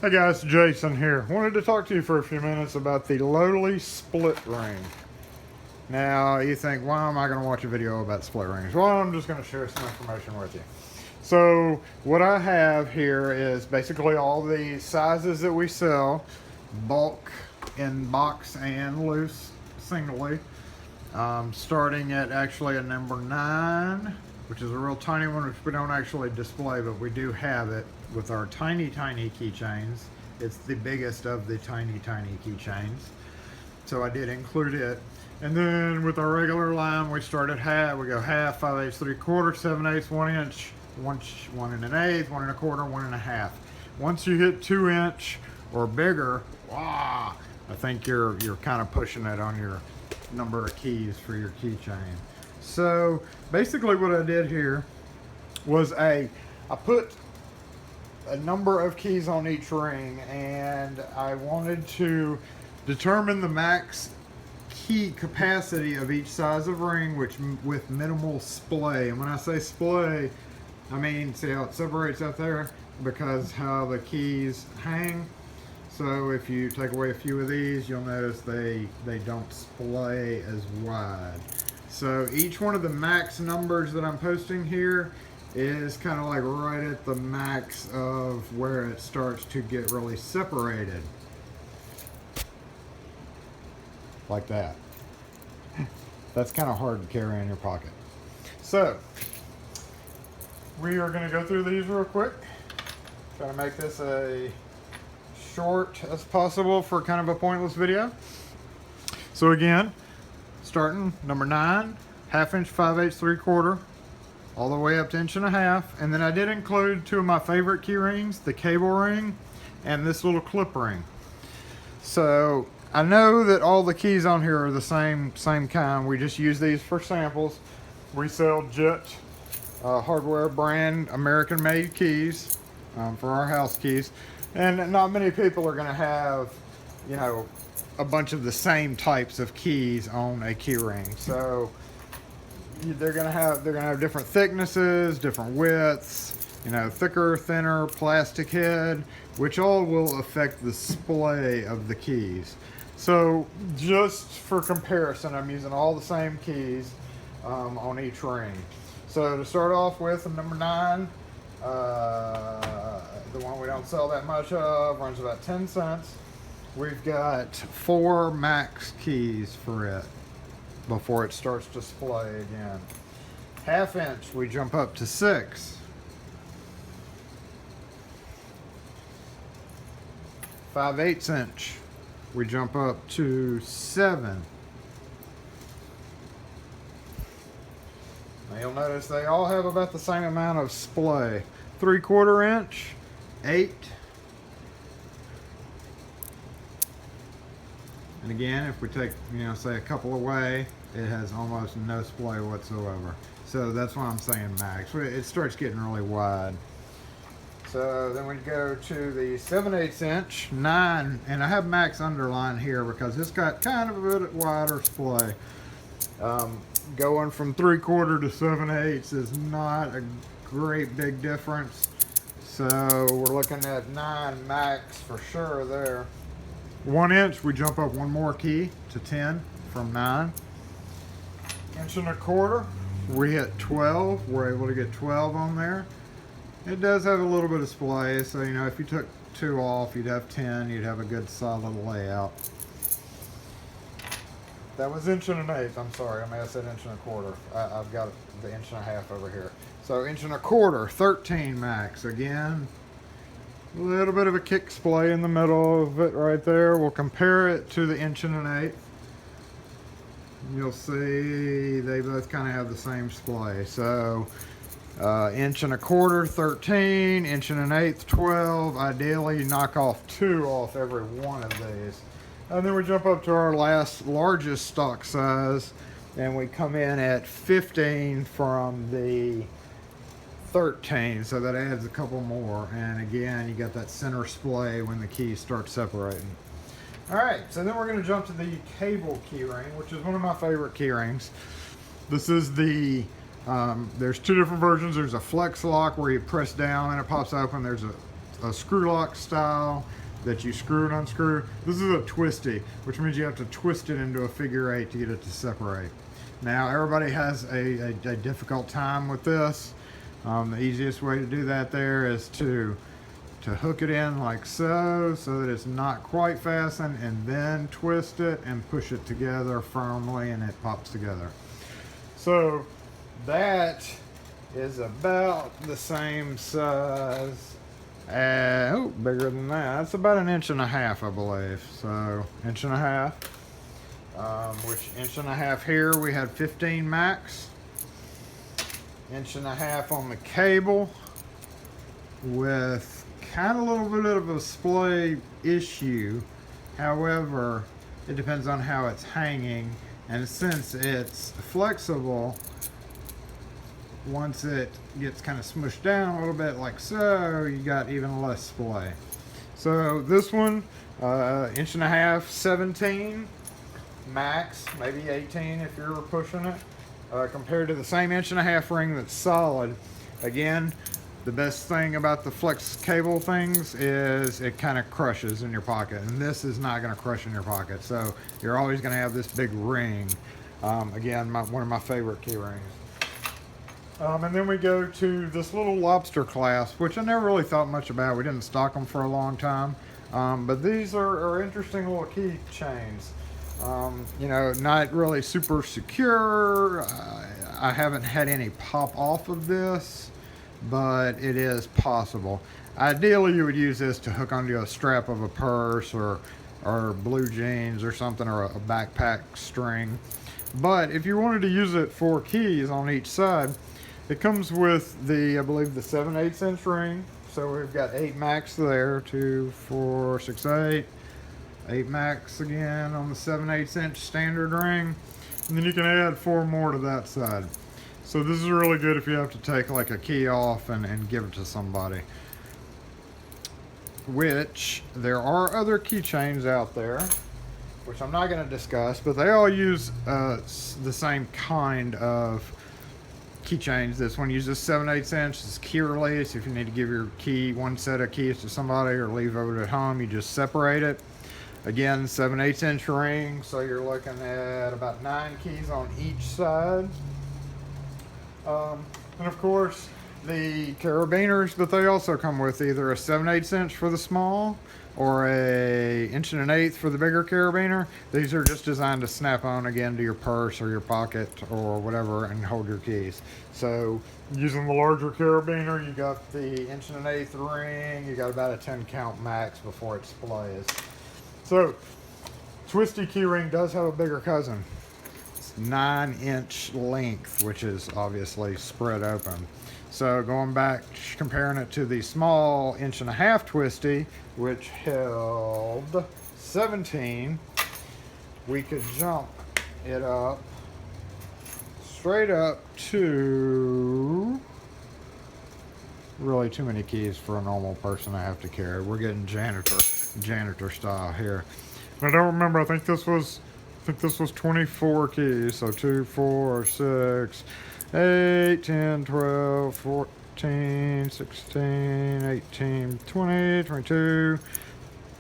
Hey guys, Jason here. Wanted to talk to you for a few minutes about the lowly split ring. Now, you think, why am I going to watch a video about split rings? Well, I'm just going to share some information with you. So, what I have here is basically all the sizes that we sell, bulk, in box, and loose, singly. Starting at actually a number 9, which is a real tiny one, which we don't actually display, but we do have it with our tiny keychains. It's the biggest of the tiny keychains, so I did include it. And then with our regular line, we start at half. We go half, 5/8, 3/4, 7/8, 1 inch, 1 1/8, 1 1/4, 1 1/2. Once you hit 2 inch or bigger, wow, I think you're kind of pushing it on your number of keys for your keychain. So basically what I did here was I put a number of keys on each ring, and I wanted to determine the max key capacity of each size of ring, which with minimal splay. And when I say splay, I mean, see how it separates out there? Because how the keys hang. So if you take away a few of these, you'll notice they don't splay as wide. So each one of the max numbers that I'm posting here is kind of like right at the max of where it starts to get really separated. Like that. That's kind of hard to carry in your pocket. So we are going to go through these real quick. Try to make this a short as possible for kind of a pointless video. So again, starting number 9, 1/2 inch, 5/8, 3/4, all the way up to 1.5 inches. And then I did include 2 of my favorite key rings, the cable ring and this little clip ring. So I know that all the keys on here are the same kind. We just use these for samples. We sell Jet hardware brand American made keys for our house keys. And not many people are going to have, you know, a bunch of the same types of keys on a key ring. So they're going to have different thicknesses, different widths, you know, thicker, thinner, plastic head, which all will affect the display of the keys. So just for comparison, I'm using all the same keys on each ring. So to start off with, number 9, the one we don't sell that much of, runs about 10 cents. We've got 4 max keys for it before it starts to display again. 1/2 inch, we jump up to 6. 5/8 inch, we jump up to 7. Now you'll notice they all have about the same amount of splay. 3/4 inch, 8. And again, if we take, you know, say a couple away, it has almost no splay whatsoever. So that's why I'm saying max. It starts getting really wide. So then we go to the 7/8 inch, 9, and I have max underlined here because it's got kind of a bit wider splay. Going from 3/4 to 7/8 is not a great big difference. So we're looking at 9 max for sure there. 1 inch, we jump up 1 more key to 10 from 9. 1.25 inches, we hit 12. We're able to get 12 on there. It does have a little bit of splay, so you know, if you took 2 off, you'd have 10. You'd have a good solid layout. That was 1.1 inches. I'm sorry, I may have said 1.25 inches. I've got the 1.5 inches over here. So 1.25 inches, 13 max. Again, a little bit of a kick splay in the middle of it right there. We'll compare it to the 1.8 inches. You'll see they both kind of have the same splay. So 1.25 inches, 13, 1.8 inches, 12. Ideally, you knock off 2 off every one of these. And then we jump up to our largest stock size, and we come in at 15 from the 13, so that adds a couple more. And again, you got that center splay when the keys start separating. All right, so then we're going to jump to the cable key ring, which is one of my favorite key rings. This is the there's 2 different versions. There's a flex lock where you press down and it pops open. There's a a screw lock style that you screw and unscrew. This is a twisty, which means you have to twist it into a figure 8 to get it to separate. Now everybody has a difficult time with this. The easiest way to do that there is to hook it in like so that it's not quite fastened, and then twist it and push it together firmly and it pops together. So that is about the same size. Oh, bigger than that. That's about 1.5 inches, I believe. So 1.5 inches. Which 1.5 inches here we had 15 max. 1.5 inches on the cable, with kind of a little bit of a splay issue. However, it depends on how it's hanging, and since it's flexible, once it gets kind of smushed down a little bit like so, you got even less splay. So this one, 1.5 inches, 17 max, maybe 18 if you're pushing it, compared to the same 1.5 inch ring that's solid. Again, the best thing about the flex cable things is it kind of crushes in your pocket, and this is not going to crush in your pocket. So you're always going to have this big ring. Again, one of my favorite key rings. And then we go to this little Lobster Clasp, which I never really thought much about. We didn't stock them for a long time. But these are interesting little key chains. You know, not really super secure. I haven't had any pop off of this, but it is possible. Ideally, you would use this to hook onto a strap of a purse or blue jeans or something, or a backpack string. But if you wanted to use it for keys on each side, it comes with the, I believe, the 7/8 inch ring. So we've got 8 max there, 2, 4, 6, 8. 8 max again on the 7/8 inch standard ring. And then you can add 4 more to that side. So this is really good if you have to take like a key off and give it to somebody. Which, there are other keychains out there, which I'm not going to discuss, but they all use the same kind of keychains. This one uses 7/8 inch. It's key release. If you need to give your key, one set of keys to somebody or leave over at home, you just separate it. Again, 7/8 inch ring, so you're looking at about 9 keys on each side. And of course, the carabiners that they also come with, either a 7/8 inch for the small or a 1.1 inch for the bigger carabiner. These are just designed to snap on again to your purse or your pocket or whatever and hold your keys. So using the larger carabiner, you got the 1.1 inch ring, you got about a 10 count max before it splays. So Twisty keyring does have a bigger cousin. It's 9 inch length, which is obviously spread open. So going back, comparing it to the small 1.5 inch Twisty, which held 17, we could jump it up straight up to, really too many keys for a normal person to have to carry. We're getting janitor style here. I don't remember, I think this was 24 keys. So 2, 4, 6, 8, 10, 12, 14, 16, 18, 20, 22,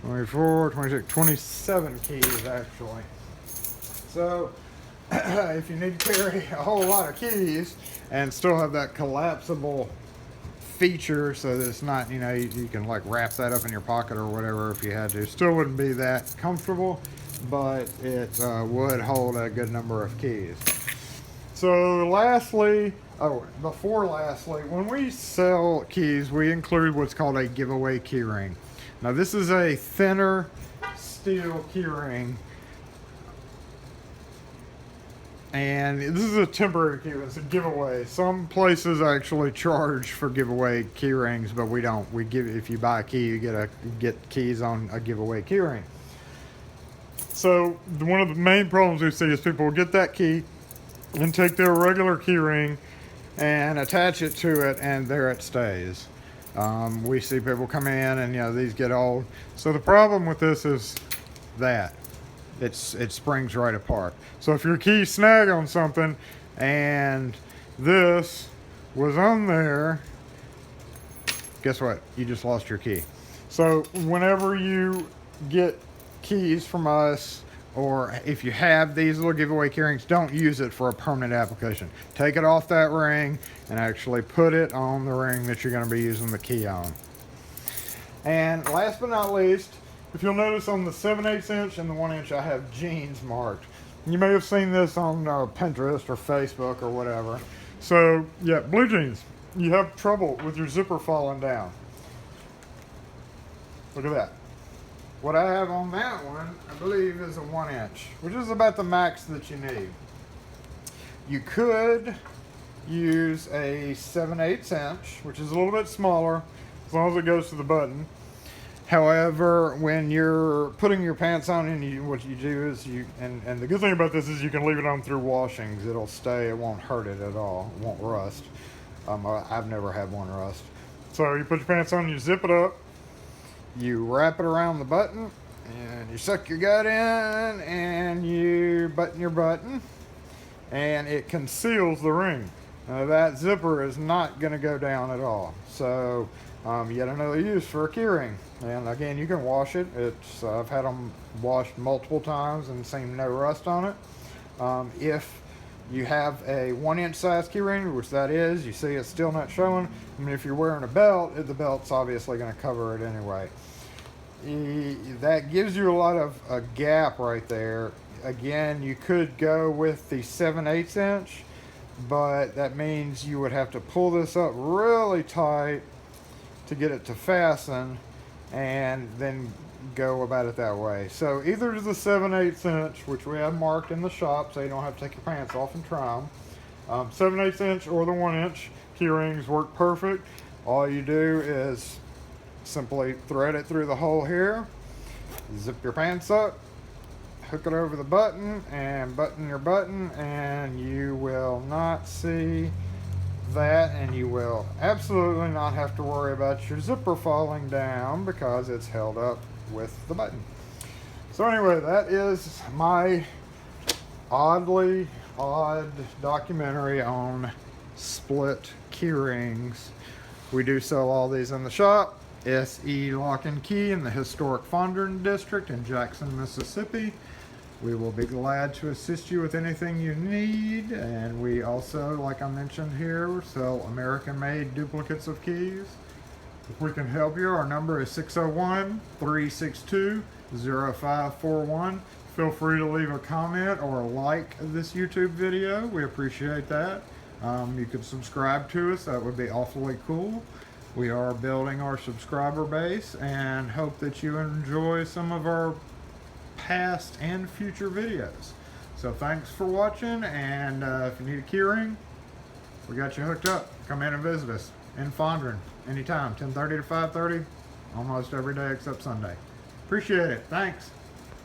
24, 26, 27 keys actually. So if you need to carry a whole lot of keys and still have that collapsible feature so that it's not, you know, you can like wrap that up in your pocket or whatever if you had to. Still wouldn't be that comfortable, but it would hold a good number of keys. So lastly, when we sell keys, we include what's called a giveaway keyring. Now this is a thinner steel keyring, and this is a temporary key. It's a giveaway. Some places actually charge for giveaway key rings, but we don't. We give, if you buy a key, you get keys on a giveaway key ring. So one of the main problems we see is people will get that key and take their regular key ring and attach it to it, and there it stays. We see people come in and, you know, these get old. So the problem with this is that it springs right apart. So if your key snag on something and this was on there, guess what? You just lost your key. So whenever you get keys from us, or if you have these little giveaway keyrings, don't use it for a permanent application. Take it off that ring and actually put it on the ring that you're going to be using the key on. And last but not least, if you'll notice on the 7/8 inch and the 1 inch, I have jeans marked. You may have seen this on Pinterest or Facebook or whatever. So yeah, blue jeans. You have trouble with your zipper falling down. Look at that. What I have on that one, I believe, is a 1 inch, which is about the max that you need. You could use a 7/8 inch, which is a little bit smaller, as long as it goes to the button. However, when you're putting your pants on, and what you do is and the good thing about this is you can leave it on through washings. It'll stay, it won't hurt it at all, it won't rust. I've never had one rust. So you put your pants on, you zip it up, you wrap it around the button, and you suck your gut in, and you button your button, and it conceals the ring. Now that zipper is not going to go down at all. So yet another use for a keyring. And again, you can wash it. I've had them washed multiple times and seen no rust on it. If you have a 1 inch size keyring, which that is, you see it's still not showing. I mean, if you're wearing a belt, the belt's obviously going to cover it anyway. That gives you a lot of a gap right there. Again, you could go with the 7/8 inch, but that means you would have to pull this up really tight to get it to fasten, and then go about it that way. So either the 7/8 inch, which we have marked in the shop so you don't have to take your pants off and try them. 7/8 inch or the 1 inch keyrings work perfect. All you do is simply thread it through the hole here, zip your pants up, hook it over the button, and button your button, and you will not see that, and you will absolutely not have to worry about your zipper falling down because it's held up with the button. So anyway, that is my odd documentary on split keyrings. We do sell all these in the shop. SE Lock and Key in the historic Fondren District in Jackson, Mississippi. We will be glad to assist you with anything you need. And we also, like I mentioned here, sell American-made duplicates of keys. If we can help you, our number is 601-362-0541. Feel free to leave a comment or like this YouTube video. We appreciate that. You can subscribe to us. That would be awfully cool. We are building our subscriber base and hope that you enjoy some of our past and future videos. So thanks for watching, and if you need a keyring, we got you hooked up. Come in and visit us in Fondren anytime, 10:30 to 5:30, almost every day except Sunday. Appreciate it. Thanks.